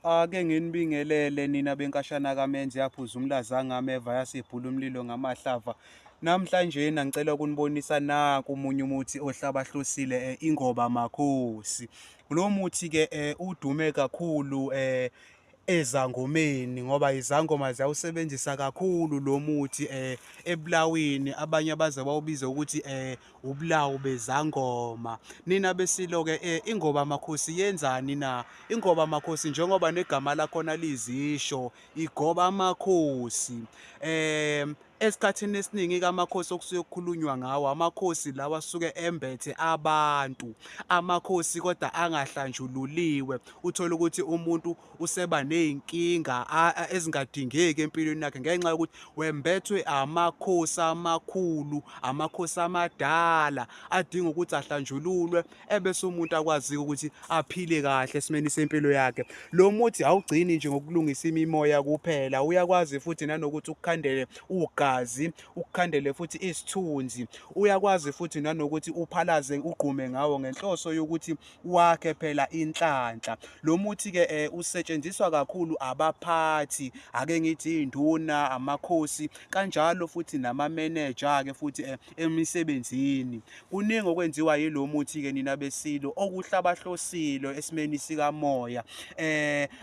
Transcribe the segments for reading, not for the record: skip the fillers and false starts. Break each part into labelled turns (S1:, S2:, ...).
S1: Ake nginibingelele nina benkashana kaMenzi yaphuza umlaza ngameva yasebhula umlilo ngamahlava. Namhlanjena ngicela ukunibonisa nanku omunye umuthi ohlabahlosile ingoba makhosi. Lo muthi-ke udume kakhulu ezangomeni ngoba izangoma ziyawusebenzisa kakhulu lo muthi ebulawini, abanye baze bawubize ukuthi ubulawu bezangoma. Nina besilo-ke ingoba makhosi yenzani na? Ingoba makhosi njengoba negama lakhona lizisho, igoba amakhosi. Esikhathini esiningi-ke amakhosi okusuke kukhulunywa ngawo, amakhosi lawa asuke embethe abantu. Amakhosi kodwa angahlanjululiwe. Uthole ukuthi umuntu useba ney'nkinga ezingadingeki empilweni yakhe ngenxa yokuthi wembethwe amakhosi amakhulu, amakhosi amadala adinga ukuthi ahlanjululwe ebese umuntu akwazi ukuthi aphile kahle esimeni sempilo yakhe. Lo muthi awugcini nje ngokulungisa imimoya kuphela, uyakwazi futhi nanokuthi ukukhandele ugazi, ukukhandele futhi isithunzi. Uyakwazi futhi nanokuthi uphalaze ugqume ngawo ngenhloso yokuthi wakhe phela inhlanhla. Lo muthi-ke usetshenziswa kakhulu abaphathi, ake ngithi iy'nduna, amakhosi, kanjalo futhi namamenenja-ke futhi emisebenzini. Kuningi okwenziwa yilo muthi-ke nina besilo okuhlabahlosile esimeni sikamoya.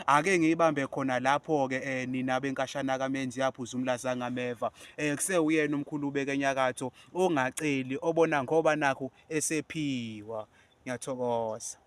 S1: Ake ngiyibambe khona lapho-ke nina benkashana kaMenzi yaphuza umlaza ngameva. Kusewuyena umkhulube-ke enyakatho ongaceli obona ngoba nakhu esephiwa. Ngiyathokoza.